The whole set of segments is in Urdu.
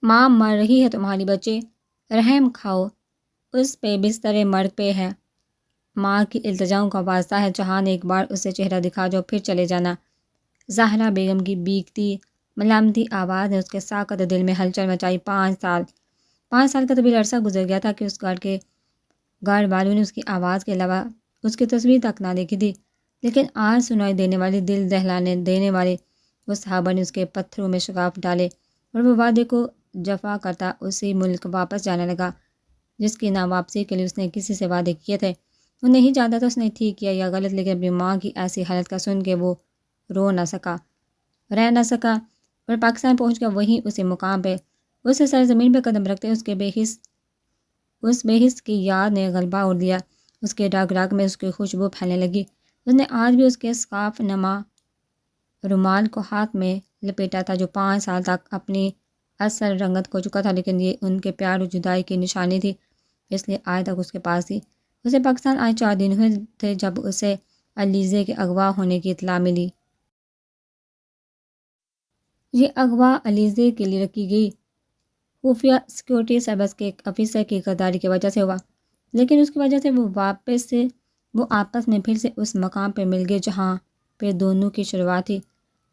ماں مر رہی ہے تمہاری بچے، رحم کھاؤ، اس پہ بستر مرگ پہ ہے۔ ماں کی التجاؤں کا واسطہ ہے، جہاں نے ایک بار اسے چہرہ دکھا جو پھر چلے جانا۔ زہرا بیگم کی بیکتی ملامتی آواز نے اس کے ساکت دل میں ہلچل مچائی۔ 5 سال کا طویل عرصہ گزر گیا تھا کہ اس گھر والوں نے اس کی آواز کے علاوہ اس کی تصویر تک نہ دیکھی تھی، لیکن آج سنائی دینے والی، دل دہلانے دینے والے اس خبر نے اس کے پتھروں میں شگاف ڈالے، اور وہ وعدے کو جفا کرتا اسی ملک واپس جانے لگا جس کی نا واپسی کے لیے اس نے کسی سے وعدے کیے تھے۔ وہ نہیں جانتا تھا اس نے ٹھیک کیا یا غلط، لیکن اپنی ماں کی ایسی حالت کا سن کے وہ رہ نہ سکا، اور پاکستان پہنچ کر وہیں اسی مقام پہ اس سرزمین پہ قدم رکھتے اس بے حس کی یاد نے غلبہ اڑ دیا۔ اس کے رگ رگ میں اس کی خوشبو پھیلنے لگی۔ اس نے آج بھی اس کے سکارف نما رومال کو ہاتھ میں لپیٹا تھا جو 5 سال تک اپنی اصل رنگت کھو چکا تھا، لیکن یہ ان کے پیار اور جدائی کی نشانی تھی، اس لیے آج تک اس کے پاس تھی۔ اسے پاکستان آئے 4 دن ہوئے تھے جب اسے علیزے کے اغوا ہونے کی اطلاع ملی۔ یہ اغوا علیزے کے لیے رکھی گئی خفیہ سیکورٹی سروس کے ایک افسر کی غداری کی وجہ سے ہوا، لیکن اس کی وجہ سے وہ آپس میں پھر سے اس مقام پہ مل گئے جہاں پہ دونوں کی شروعات تھی،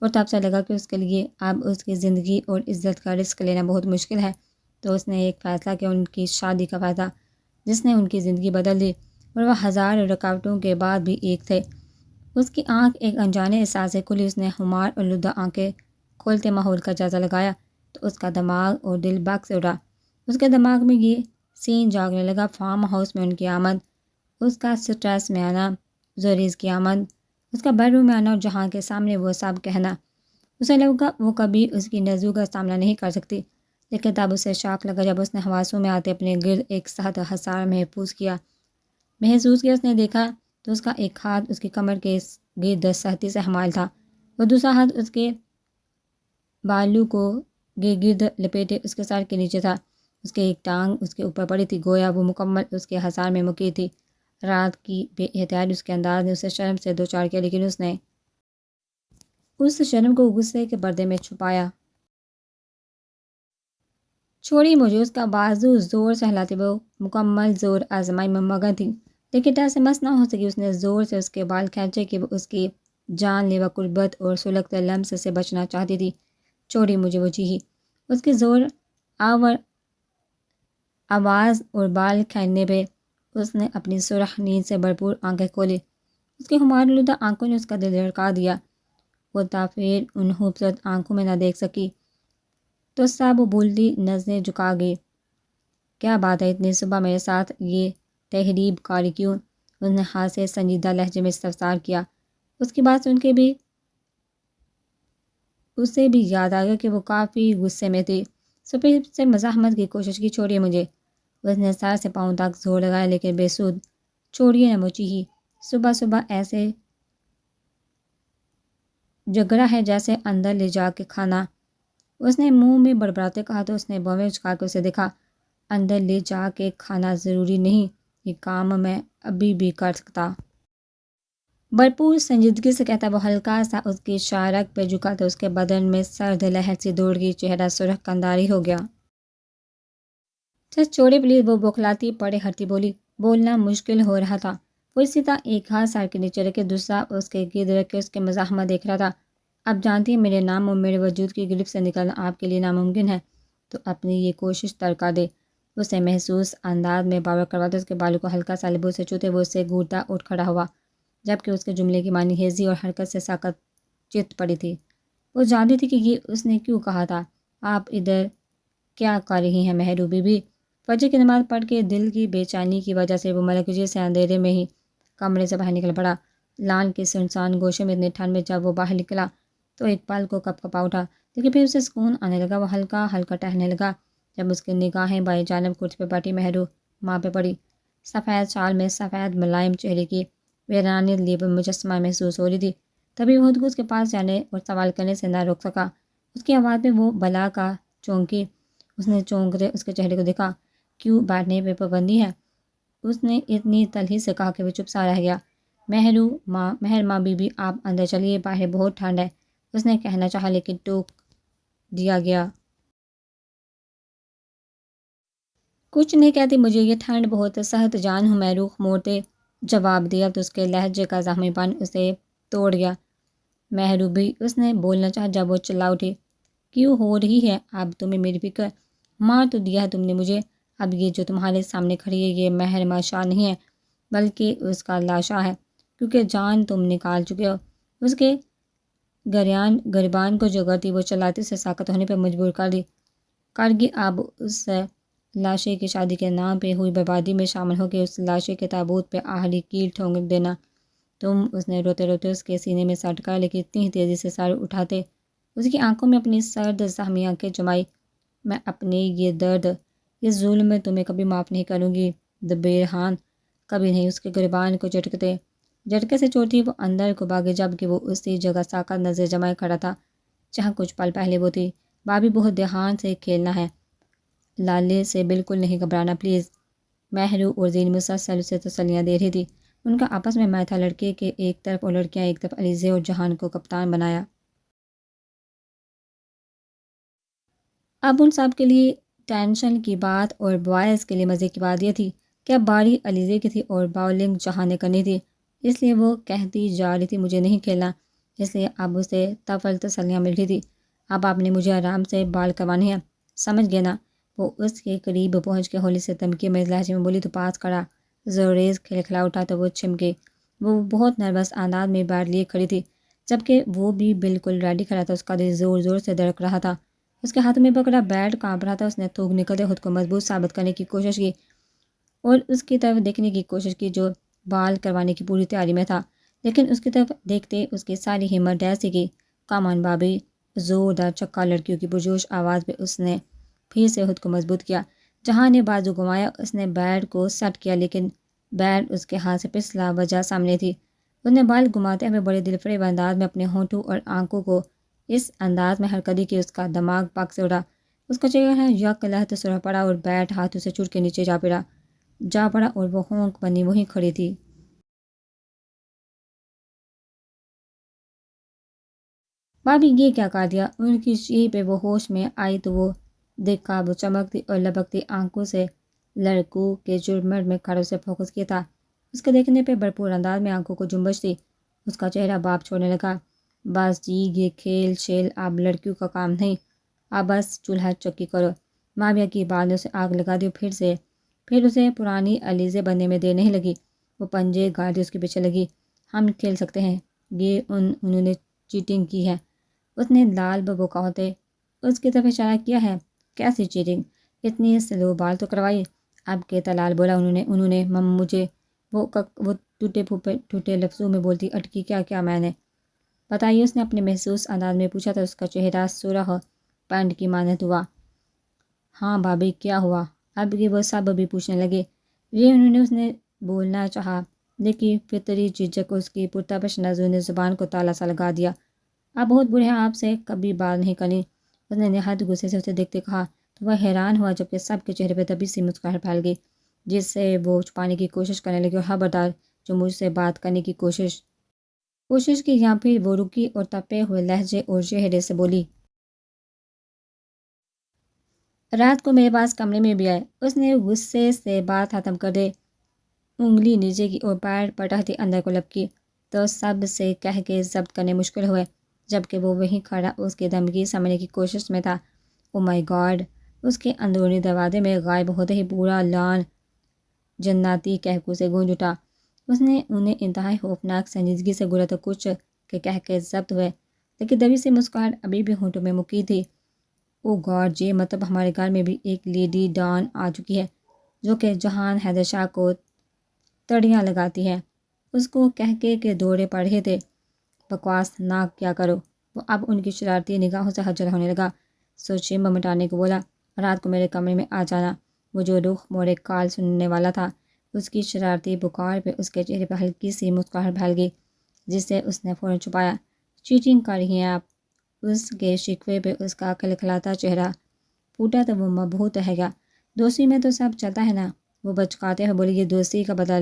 اور تب سے لگا کہ اس کے لیے اب اس کی زندگی اور عزت کا رسک لینا بہت مشکل ہے۔ تو اس نے ایک فیصلہ کیا، ان کی شادی کا فیصلہ، جس نے ان کی زندگی بدل دی، اور وہ ہزار رکاوٹوں کے بعد بھی ایک تھے۔ اس کی آنکھ ایک انجانے احساس سے کھلی۔ اس نے خمار اور لدہ آنکھیں کھولتے ماحول کا جائزہ لگایا تو اس کا دماغ اور دل بگ سے اڑا۔ اس کے دماغ میں یہ سین جاگنے لگا، فارم ہاؤس میں ان کی آمد، اس کا سٹریس میں آنا، زوریز کی آمد، اس کا بیڈ روم میں آنا اور جہاں کے سامنے وہ سب کہنا۔ اسے لگا وہ کبھی اس کی نظروں کا سامنا نہیں کر سکتی، لیکن تب اسے شاک لگا جب اس نے حواسوں میں آتے اپنے گرد ایک سخت حصار محسوس کیا۔ اس نے دیکھا تو اس کا ایک ہاتھ اس کی کمر کے گرد سختی سے حمال تھا، اور دوسرا ہاتھ اس کے بالوں کو گرد لپیٹے اس کے سر کے نیچے تھا۔ اس کی ایک ٹانگ اس کے اوپر پڑی تھی، گویا وہ مکمل اس کے حصار میں مکی تھی۔ رات کی بے احتیاطی اس کے انداز نے اسے شرم سے دوچار کیا، لیکن اس نے اس شرم کو غصے کے پردے میں چھپایا۔ چھوڑی مجھے، اس کا بازو زور سے ہلاتے وہ مکمل زور آزمائی میں مگن تھی، لیکن ڈر سے مس نہ ہو سکی۔ اس نے زور سے اس کے بال کھینچے کہ وہ اس کی جان لیوا قربت اور سلگتے لمس سے بچنا چاہتی تھی۔ چھوڑی مجھے، وہ چیخی۔ اس کی زور آور آواز اور بال کھینچنے پہ اس نے اپنی سرخ نیند سے بھرپور آنکھیں کھولی۔ اس کی خمارالودہ آنکھوں نے اس کا دل دھڑکا دیا۔ وہ تاخیر ان خوبصورت آنکھوں میں نہ دیکھ سکی تو سب وہ بھولتی نظریں جھکا گئی۔ کیا بات ہے، اتنی صبح میرے ساتھ یہ تہریب کاری کیوں؟ اس نے ہاتھ سے سنجیدہ لہجے میں استفسار کیا۔ اس کی بات سن کے بھی اسے بھی یاد آ گیا کہ وہ کافی غصے میں تھی۔ پھر سے مزاحمت کی کوشش کی۔ چھوڑیے مجھے، اس نے سر سے پاؤں تک زور لگایا، لیکن بے سود۔ چھوڑیے نہ، وہ چیخی۔ صبح صبح ایسے جھگڑا ہے جیسے اندر لے جا کے کھانا۔ اس نے منہ میں بڑبڑاتے کہا تو اس نے بھویں اچکا کے اسے دیکھا۔ اندر لے جا کے کھانا ضروری نہیں، یہ کام میں ابھی بھی کر سکتا۔ بھرپور سنجیدگی سے کہتا وہ ہلکا سا اس کی شارک پہ جھکا تو اس کے بدن میں سرد لہر سی دوڑ گئی، چہرہ سرخ قنداری ہو گیا۔ چھوڑے پلیز، وہ بوکھلاتی پڑے ہٹتی بولی۔ بولنا مشکل ہو رہا تھا۔ وہ اسی طرح ایک ہاتھ سر کے نیچے رکھے دوسرا اس کے گرد رکھ کے اس کے مزاحمت دیکھ رہا تھا۔ اب جانتی ہیں میرے نام اور میرے وجود کی گرفت سے نکلنا آپ کے لیے ناممکن ہے، تو اپنی یہ کوشش ترکا دے۔ اسے محسوس انداز میں باور کرواتے اس کے بالوں کو ہلکا سا لبوں سے چھوتے وہ اس سے گھورتا اٹھ کھڑا ہوا، جبکہ اس کے جملے کی معنی ہیزی اور حرکت سے ساکت چت پڑی تھی۔ وہ جانتی تھی کہ یہ اس نے کیوں کہا تھا۔ آپ ادھر کیا کر رہی ہیں مہرو بی بی؟ فجر کی نماز پڑھ کے دل کی بے چینی کی وجہ سے وہ ملکجی سے اندھیرے میں ہی کمرے سے باہر نکل پڑا۔ لان کے سنسان گوشے میں اتنی ٹھنڈ میں جب وہ باہر نکلا تو ایک پل کو کپ کپا اٹھا، لیکن پھر اسے سکون آنے لگا۔ وہ ہلکا ہلکا ٹہلنے لگا جب اس کی نگاہیں بائیں جانب کرسی پہ بیٹھی مہرو ماں پہ پڑی۔ سفید شال میں سفید ملائم چہرے کی ویرانی لیب مجسمہ محسوس ہو رہی تھی۔ تبھی وہ خود کو اس کے پاس جانے اور سوال کرنے سے نہ روک سکا۔ اس کی آواز میں وہ بلا کا چونکی۔ اس نے چونکتے اس کے چہرے کو دیکھا۔ کیوں بیٹھنے پہ پابندی ہے؟ اس نے اتنی تلخی سے کہا کہ وہ چپ سا رہ گیا۔ مہر ماں بی بی، آپ اندر چلیے، باہر بہت ٹھنڈ ہے، اس نے کہنا چاہا لیکن ٹوک دیا گیا۔ کچھ نہیں کہتی، مجھے یہ ٹھنڈ بہت سخت جان ہوں میں، رخ موڑتے جواب دیا تو اس کے لہجے کا زخمی پن اسے توڑ گیا۔ محروبی اس نے بولنا چاہا جب وہ چلا اٹھی، کیوں ہو رہی ہے اب تمہیں میری فکر؟ مار تو دیا ہے تم نے مجھے، اب یہ جو تمہارے سامنے کھڑی ہے یہ محرمہ شاہ نہیں ہے بلکہ اس کا لاشا ہے، کیونکہ جان تم نکال چکے ہو۔ اس کے گریبان کو جو گرتی وہ چلاتی اسے ساکت ہونے پر مجبور کر دی۔ کرگی اب اس لاشے کی شادی کے نام پہ ہوئی بربادی میں شامل ہو کے اس لاشے کے تابوت پہ آخری کیل ٹھونک دینا تم، اس نے روتے روتے اس کے سینے میں سٹ کر لیکن اتنی ہی تیزی سے سر اٹھاتے اس کی آنکھوں میں اپنی سرد زخمی آنکھیں جمائی، میں اپنے یہ درد، اس ظلم میں تمہیں کبھی معاف نہیں کروں گی دبیر خان، کبھی نہیں۔ اس کے گریبان کو جھٹکے سے چوٹی وہ اندر کو بھاگے جبکہ وہ اسی جگہ ساکت نظر جمائے کھڑا تھا جہاں کچھ پل پہلے وہ تھی۔ بھابھی بہت دھیان سے کھیلنا ہے، لالے سے بالکل نہیں گھبرانا پلیز۔ مہرو اور زین مسلسل اسے تسلیاں دے رہی تھی، ان کا آپس میں میل تھا، لڑکے کے ایک طرف اور لڑکیاں ایک طرف۔ علیزے اور جہان کو کپتان بنایا۔ اب ان سب کے لیے ٹینشن کی بات اور بوائز کے لیے مزے کی بات یہ تھی کہ اب باری علیزے کی تھی اور باؤلنگ جہان نے کرنی تھی، اس لیے وہ کہتی جا رہی تھی مجھے نہیں کھیلنا، اس لیے اب اسے طفل تسلیاں مل رہی تھی۔ اب آپ نے مجھے آرام سے بال کروانے ہیں، سمجھ گئے نا؟ وہ اس کے قریب پہنچ کے ہولی سے دھمکی میں لہجے میں بولی تو پاس کھڑا زوریز کھلکھلا اٹھا تو وہ چمکے۔ وہ بہت نروس انداز میں بیٹ لیے کھڑی تھی جبکہ وہ بھی بالکل ریڈی کھڑا تھا، اس کا دل زور زور سے دھڑک رہا تھا، اس کے ہاتھ میں پکڑا بیٹ کانپ رہا تھا۔ اس نے تھوک نکلتے خود کو مضبوط ثابت کرنے کی کوشش کی اور اس کی طرف دیکھنے کی کوشش کی جو بال کروانے کی پوری تیاری میں تھا، لیکن اس کی طرف دیکھتے اس کی ساری ہمت ڈیس سی گئی۔ کامان بابی، زوردار چھکا لڑکیوں کی پرجوش آواز پہ اس نے پھر سے خود کو مضبوط کیا۔ جہاں نے بازو گھمایا، اس نے بیٹ کو سیٹ کیا لیکن بیٹ اس کے ہاتھ سے پھسلا، وجہ سامنے تھی۔ اس نے بال گھماتے ہوئے بڑے دل فریب انداز میں اپنے ہونٹوں اور آنکھوں کو اس انداز میں حرکت دی کہ اس کا دماغ پاک سے اڑا، اس کا چہرہ یک لہت سرخ پڑا اور بیٹ ہاتھوں سے چھوٹ کے نیچے جا پڑا اور وہ ہونک بنی وہیں کھڑی تھی۔ بھابھی یہ کیا کر دیا؟ ان کی چیخ پہ وہ ہوش میں آئی تو وہ دیکھا وہ چمکتی اور لبکتی آنکھوں سے لڑکوں کے جرمٹ میں کھڑے سے فوکس کیا تھا۔ اس کے دیکھنے پہ بھرپور انداز میں آنکھوں کو جنبش تھی۔ اس کا چہرہ باپ چھوڑنے لگا۔ بس جی یہ کھیل شیل اب لڑکیوں کا کام نہیں، اب بس چولہا چکی کرو۔ ماویہ کی بات نے اسے آگ لگا دی اور پھر اسے پرانی علیزے بننے میں دیر نہیں لگی، وہ پنجے گاڑی اس کے پیچھے لگی۔ ہم کھیل سکتے ہیں، یہ انہوں نے چیٹنگ کی ہے، اس نے لال ببوکا ہوتے اس کی طرف اشارہ کیا ہے۔ کیسی چیٹنگ؟ اتنی سلو بال تو کروائی۔ اب کے تلال بولا انہوں نے مجھے وہ ٹوٹے لفظوں میں بولتی اٹکی کیا میں نے بتائیے، اس نے اپنے محسوس انداز میں پوچھا تھا۔ اس کا چہرہ سرخ پینٹ کی مانند ہوا۔ ہاں بھابھی کیا ہوا؟ اب یہ وہ سب بھی پوچھنے لگے۔ یہ اس نے بولنا چاہا لیکن فطری جھجک اس کی پرتپش نظروں نے زبان کو تالا سا لگا دیا۔ آپ بہت برے ہیں، آپ سے کبھی بات نہیں کرنی، اس نے نہایت غصے سے اسے دیکھتے کہا تو وہ حیران ہوا جبکہ سب کے چہرے پہ دبی سی مسکراہٹ پھیل گئی جس سے وہ چھپانے کی کوشش کرنے لگی۔ اور خبردار جو مجھ سے بات کرنے کی کوشش کی یا پھر وہ رکی اور تپے ہوئے لہجے اور چہرے سے بولی، رات کو میرے پاس کمرے میں بھی آئے۔ اس نے غصے سے بات ختم کر دے انگلی نیچے کی اور پیر پٹکتی اندر کو لپکی تو سب سے کہہ کے ضبط کرنے مشکل ہوئے جبکہ وہ وہیں کھڑا اس کی دھمکی سمجھنے کی کوشش میں تھا۔ او مائی گاڈ! اس کے اندرونی دروازے میں غائب ہوتے ہی پورا لان جناتی کہکو سے گونج اٹھا۔ اس نے انہیں انتہائی خوفناک سنجیدگی سے گھورا تو کچھ کے کہہ کے ضبط ہوئے لیکن دبی سی مسکراہٹ ابھی بھی ہونٹوں میں مکی تھی۔ او گاڈ! یہ مطلب ہمارے گھر میں بھی ایک لیڈی ڈان آ چکی ہے جو کہ جہان حیدر شاہ کو تڑیاں لگاتی ہے۔ اس کو کہہ کے دورے پڑ رہے تھے۔ بکواس نہ کیا کرو، وہ اب ان کی شرارتی نگاہوں سے خجل ہونے لگا۔ سوچے ممٹانے کو بولا، رات کو میرے کمرے میں آ جانا۔ وہ جو رخ موڑے کال سننے والا تھا، اس کی شرارتی بخار پہ اس کے چہرے پہ ہلکی سی مسکراہٹ پھیل گئی جس سے اس نے فوراً چھپایا۔ چیٹنگ کر رہی ہیں آپ؟ اس کے شکوے پہ اس کا کھلکھلاتا چہرہ پھوٹا تو وہ مبہوت رہ گیا۔ دوستی میں تو سب چلتا ہے نا، وہ بچکاتے ہوئے بولی، یہ دوستی کا بدلہ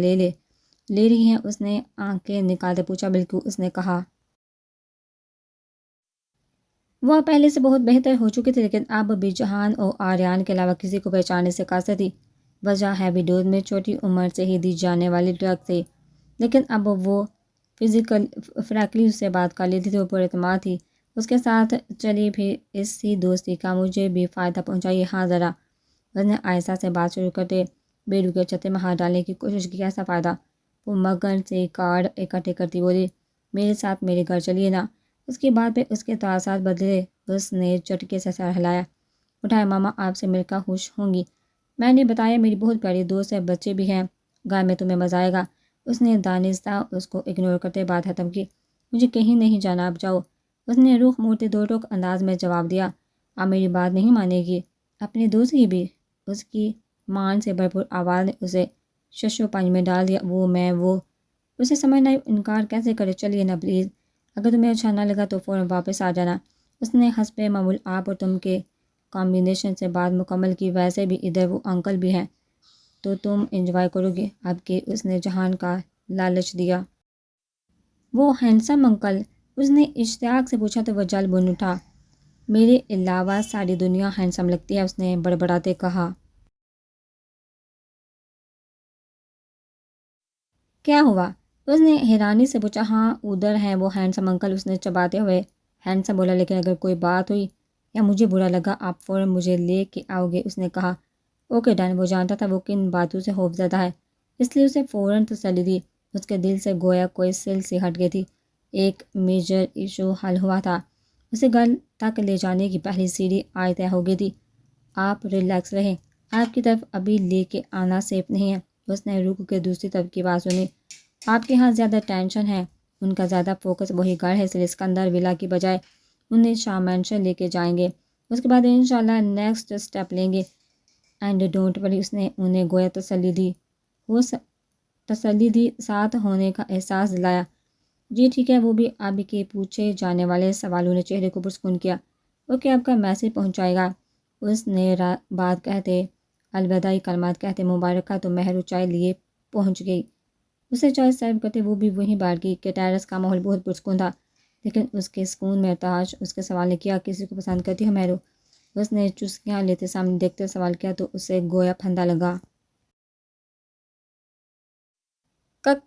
لے رہی ہیں؟ اس نے آنکھیں نکالتے پوچھا۔ بالکل، اس نے کہا۔ وہ پہلے سے بہت بہتر ہو چکی تھی لیکن اب بھی جہان اور آریان کے علاوہ کسی کو پہچاننے سے قاصر تھی۔ وجہ ہیوی ڈوز میں چھوٹی عمر سے ہی دی جانے والی ڈرگ تھی، لیکن اب وہ فریکلی اس سے بات کر لیتی تھی، وہ پر اعتماد تھی، اس کے ساتھ چلی پھر اسی دوستی کا مجھے بھی فائدہ پہنچائیے۔ ہاں ذرا، اس نے آہستہ سے بات شروع کرتے بیڈو کے چھتے میں ہاتھ ڈالنے کی کوشش کی۔ کیسا فائدہ؟ وہ مگن سے کارڈ اکٹھے کرتی بولی۔ میرے ساتھ میرے گھر چلیے نا۔ اس کی بات پہ اس کے تاثرات بدلے، اس نے چٹکے سے سر ہلایا۔ اٹھائے، ماما آپ سے مل کر خوش ہوں گی۔ میں نے بتایا میری بہت پیاری دوست ہے، بچے بھی ہیں، گھر میں تمہیں مزہ آئے گا۔ اس نے دانستہ اس کو اگنور کرتے بات ختم کی۔ مجھے کہیں نہیں جانا، آپ جاؤ۔ اس نے رخ موڑتے دو ٹوک انداز میں جواب دیا۔ آپ میری بات نہیں مانے گی؟ اپنی دوست کی بھی؟ اس کی مان سے بھرپور آواز نے اسے ششو پنج میں ڈال دیا۔ وہ اسے سمجھنا انکار کیسے کرے؟ چلیے نا پلیز، اگر تمہیں اچھا نہ لگا تو فوراً واپس آ جانا۔ اس نے حسب معمول آپ اور تم کے کمبینیشن سے بات مکمل کی۔ ویسے بھی ادھر وہ انکل بھی ہیں تو تم انجوائے کرو گے اب کہ اس نے جہان کا لالچ دیا۔ وہ ہینڈسم انکل؟ اس نے اشتیاق سے پوچھا تو وہ جل بن اٹھا۔ میرے علاوہ ساری دنیا ہینڈسم لگتی ہے، اس نے بڑبڑاتے کہا۔ کیا ہوا؟ اس نے حیرانی سے پوچھا۔ ہاں ادھر ہیں وہ ہینڈسم انکل، اس نے چباتے ہوئے ہینڈسم بولا، لیکن اگر کوئی بات ہوئی یا مجھے برا لگا آپ فوراً مجھے لے کے آؤ گے، اس نے کہا۔ Okay done. وہ جانتا تھا وہ کن باتوں سے خوفزدہ ہے، اس لیے اسے فوراً تسلی دی۔ اس کے دل سے گویا کوئی سل سی ہٹ گئی تھی، ایک میجر ایشو حل ہوا تھا۔ اسے گھر تک لے جانے کی پہلی سیڑھی آج طے ہو گئی تھی۔ آپ ریلیکس رہیں، آپ کی طرف ابھی لے کے آنا سیف نہیں ہے۔ اس نے رک کے دوسری طرف کی بات سنی۔ آپ کے ہاں زیادہ ٹینشن ہے، ان کا زیادہ فوکس وہی گھر ہے، اس لیے اسکندر ولا کی بجائے انہیں شاہ مینشن لے کے جائیں گے، اس کے بعد انشاءاللہ نیکسٹ سٹیپ لیں گے۔ اینڈ ڈونٹ وری، اس نے انہیں گویا تسلی دی، ساتھ ہونے کا احساس دلایا۔ جی ٹھیک ہے۔ وہ بھی اب کے پوچھے جانے والے سوالوں نے چہرے کو پرسکون کیا۔ اوکے، آپ کا میسج پہنچائے گا۔ اس نے بات کہتے الوداعی کلمات کہتے مبارکہ تو مہر و چائے لیے پہنچ گئی۔ اسے چائے سرو کرتے وہ بھی وہیں بیٹھ گئی کہ ٹیرس کا ماحول بہت پرسکون تھا، لیکن اس کے سکون میں ارتعاش۔ اس کے سوال نے کیا کسی کو پسند کرتی ہو مہرو؟ اس نے چسکیاں لیتے سامنے دیکھتے سوال کیا تو اسے گویا پھندا لگا۔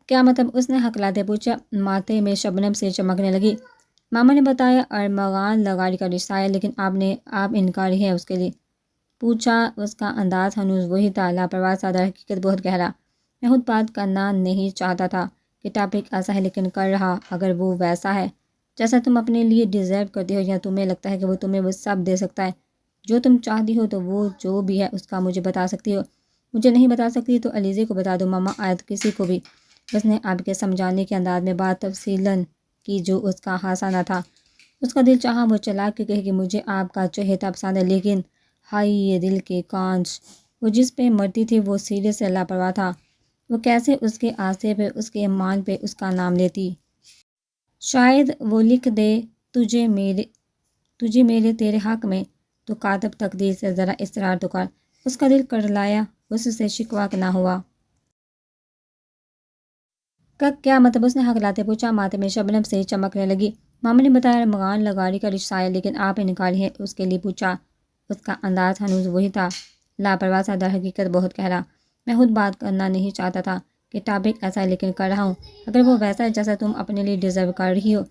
کیا مطلب؟ اس نے ہکلاتے پوچھا۔ ماتھے میں شبنم سے چمکنے لگی۔ ماما نے بتایا ارمغان لغاری کا رشتہ ہے، لیکن آپ انکاری ہے اس کے لیے؟ پوچھا۔ اس کا انداز ہنوز وہی تھا، لاپرواہ سا، در حقیقت بہت گہرا۔ میں خود بات کرنا نہیں چاہتا تھا کہ ٹاپک ایسا ہے، لیکن کر رہا۔ اگر وہ ویسا ہے جیسا تم اپنے لیے ڈیزرو کرتی ہو، یا تمہیں لگتا ہے کہ وہ تمہیں وہ سب دے سکتا ہے جو تم چاہتی ہو، تو وہ جو بھی ہے اس کا مجھے بتا سکتی ہو۔ مجھے نہیں بتا سکتی تو علیزے کو بتا دو ماما، آیت کسی کو بھی۔ اس نے آپ کے سمجھانے کے انداز میں بات تفصیلاً کی جو اس کا خاصا نہ تھا۔ اس کا دل چاہا وہ چلا کے کہے کہ مجھے آپ کا چہیتا پسند ہے، لیکن ہائی یہ دل کے کانچ، وہ جس پہ مرتی تھی وہ سیرے سے لاپرواہ تھا۔ وہ کیسے اس کے آسے پہ، اس کے ایمان پہ اس کا نام لیتی؟ شاید وہ لکھ دے تجھے میرے تیرے حق میں، تو کاتب تقدیر سے ذرا اصرار تو کر۔ اس کا دل کرلایا، اس سے شکوہ نہ ہوا۔ کیا مطلب؟ اس نے ہکلاتے پوچھا۔ ماتھے میں شبنم سے چمکنے لگی۔ ماما نے بتایا ارمغان لغاری کا رشتہ ہے، لیکن آپ انکاری ہے اس کے لیے؟ پوچھا۔ اس کا انداز ہنوز وہی تھا، لاپرواہ سا، در حقیقت بہت گہرا۔ میں خود بات کرنا نہیں چاہتا تھا کہ ٹاپک ایسا ہے، لیکن کر رہا ہوں۔ اگر وہ ویسا ہے جیسا تم اپنے لیے ڈیزرو کر رہی ہو،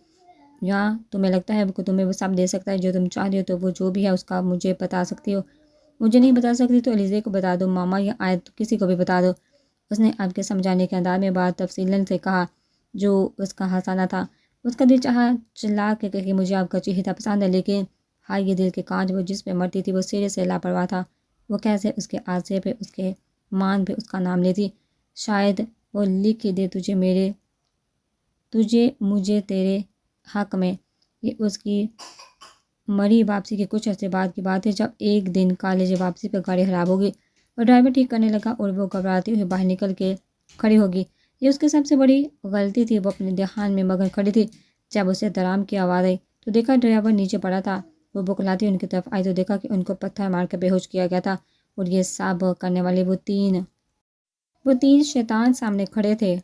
یا تمہیں لگتا ہے کہ تمہیں وہ سب دے سکتا ہے جو تم چاہتی ہو، تو وہ جو بھی ہے اس کا مجھے بتا سکتی ہو۔ مجھے نہیں بتا سکتی تو علیزے کو بتا دو ماما، یا آیت کسی کو بھی بتا دو۔ اس نے آپ کے سمجھانے کے انداز میں بات تفصیلاً سے کہا جو اس کا حسانہ تھا۔ اس کا دل چاہا چلا کے کہ مجھے آپ کا چہیتا پسند ہے، لیکن ہائی یہ دل کے کانچ، وہ جس پہ مرتی تھی وہ سرے سے لاپرواہ تھا۔ وہ کیسے اس کے آسے پہ، اس کے مان پہ اس کا نام لیتی؟ شاید وہ لکھ دے تجھے مجھے تیرے حق میں۔ یہ اس کی مری واپسی کے کچھ عرصے بعد کی بات ہے، جب ایک دن کالج واپسی پہ گاڑی خراب ہوگی اور ڈرائیور ٹھیک کرنے لگا اور وہ گھبراتی ہوئی باہر نکل کے کھڑی ہوگی۔ یہ اس کی سب سے بڑی غلطی تھی۔ وہ اپنے دھیان میں مگن کھڑی تھی، جب اسے درام کی آواز آئی تو دیکھا ڈرائیور نیچے پڑا تھا۔ وہ بکلاتی ان کی طرف آئی تو دیکھا کہ ان کو پتھر مار کر بے ہوش کیا گیا تھا، اور یہ سب کرنے والے وہ تین شیطان سامنے کھڑے تھے۔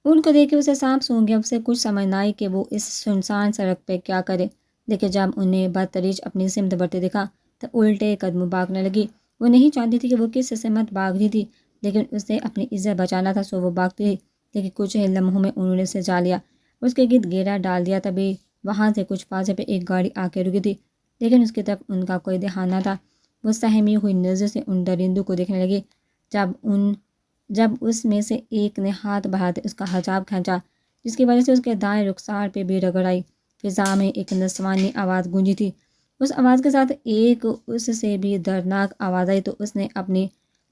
ان کو دیکھ کے اسے سانپ سونگ گیا۔ اسے کچھ سمجھ نہ آئی کہ وہ اس سنسان سڑک پہ کیا کرے، لیکن جب انہیں بدتدریج اپنی سمت بڑھتے دیکھا تو الٹے قدم بھاگنے لگی۔ وہ نہیں چاہتی تھی کہ وہ کس سمت بھاگ رہی تھی، لیکن اسے اپنی عزت بچانا تھا، سو وہ بھاگتی رہی۔ لیکن کچھ لمحوں میں انہوں نے اسے جا لیا، اس کے گرد گھیرا ڈال دیا۔ تبھی وہاں سے کچھ فاصلے پہ ایک گاڑی آ کے رکی تھی، لیکن اس کی طرف ان کا کوئی دھیان نہ تھا۔ وہ سہمی ہوئی نظر سے ان درندوں کو دیکھنے لگی۔ جب اس میں سے ایک نے ہاتھ بڑھاتے اس کا حجاب کھینچا، جس کی وجہ سے اس کے دائیں رخسار پہ بھی رگڑ آئی۔ فضا میں ایک نسوانی آواز گونجی تھی۔ اس آواز کے ساتھ ایک اس سے بھی دردناک آواز آئی تو اس نے اپنی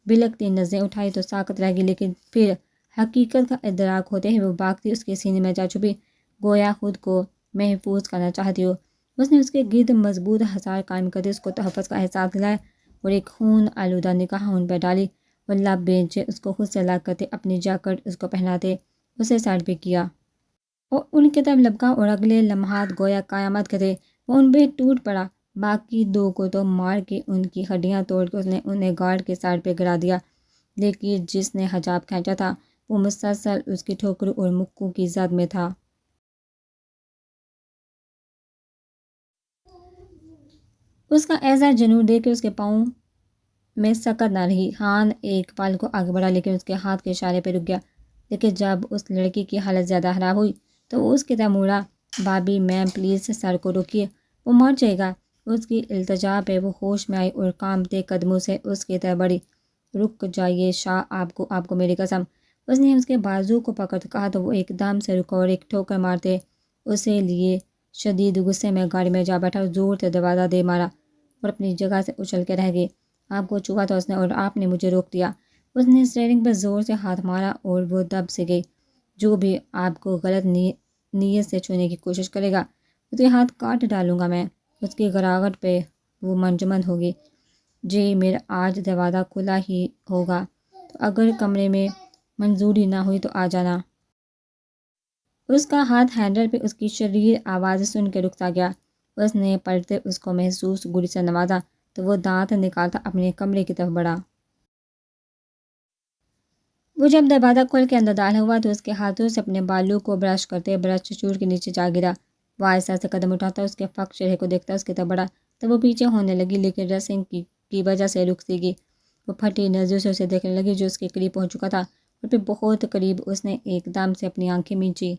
بلکتی نظریں اٹھائی تو ساکت رہ گئی، لیکن پھر حقیقت کا ادراک ہوتے ہی وہ بھاگتی اس کے سینے میں جا چھپی، گویا خود کو محفوظ کرنا چاہتی ہو۔ اس نے اس کے گرد مضبوط حصار قائم کرتے اس کو تحفظ کا احساس دلایا اور ایک خون آلودہ نگاہ ان پہ ڈالی۔ وہ لب بینچے اس کو خود سے الگ کرتے، اپنی جیکٹ اس کو پہناتے اسے سائڈ پہ کیا اور ان کی طرف لپکا، اور اگلے لمحات گویا قیامت کے تھے۔ وہ ان پہ ٹوٹ پڑا، باقی دو کو تو مار کے ان کی ہڈیاں توڑ کے اس نے انہیں گارڈ کے سائڈ پہ گرا دیا، لیکن جس نے حجاب کھینچا تھا وہ مسلسل اس کی ٹھوکروں اور مکوں کی زد میں تھا۔ اس کا ایسا جنون دیکھ کے اس کے پاؤں میں سکت نہ رہی۔ ہان ایک پل کو آگے بڑھا، لیکن اس کے ہاتھ کے اشارے پہ رک گیا۔ لیکن جب اس لڑکی کی حالت زیادہ خراب ہوئی تو وہ اس کی طرف مڑا۔ بابی میم پلیز سر کو روکیے، وہ مر جائے گا۔ اس کی التجا پہ وہ ہوش میں آئی اور کانپتے قدموں سے اس کی طرف بڑھی۔ رک جائیے شاہ، آپ کو میری قسم۔ اس نے اس کے بازو کو پکڑ کہا تو وہ ایک دم سے رکا اور ایک ٹھوکر مارتے اسے لیے شدید غصے میں گاڑی میں جا بیٹھا اور زور سے دروازہ دے مارا اور اپنی جگہ سے اچھل کے رہ گئی۔ آپ کو چھوا تھا اس نے اور آپ نے مجھے روک دیا۔ اس نے اسٹیئرنگ پر زور سے ہاتھ مارا اور وہ دب سے گئی۔ جو بھی آپ کو غلط نیت سے چھونے کی کوشش کرے گا اس کے ہاتھ کاٹ ڈالوں گا میں۔ اس کی گراہٹ پہ وہ منجمد ہوگی۔ جی میرا آج دروازہ کھلا ہی ہوگا، تو اگر کمرے میں منظوری نہ ہوئی تو آ جانا۔ اس کا ہاتھ ہینڈل پہ اس کی شریر آواز سن کے رکتا گیا۔ اس نے پلٹتے اس کو محسوس گولی سے نوازا تو وہ دانت نکالتا اپنے کمرے کی طرف بڑھا۔ وہ جب دروازہ کھول کے اندر داخل ہوا تو اس کے ہاتھوں سے اپنے بالوں کو برش کرتے برش چور کے نیچے جا گرا۔ وہ آہستہ سے قدم اٹھاتا اس کے فک چہرے کو دیکھتا اس کی طرف بڑھا تو وہ پیچھے ہونے لگی، لیکن ڈریسنگ کی وجہ سے رک سی گئی۔ وہ پھٹی نظروں سے اسے دیکھنے لگی جو اس کے قریب پہنچ چکا تھا، اور پھر بہت قریب اس نے ایک دم سے اپنی آنکھیں مینچی۔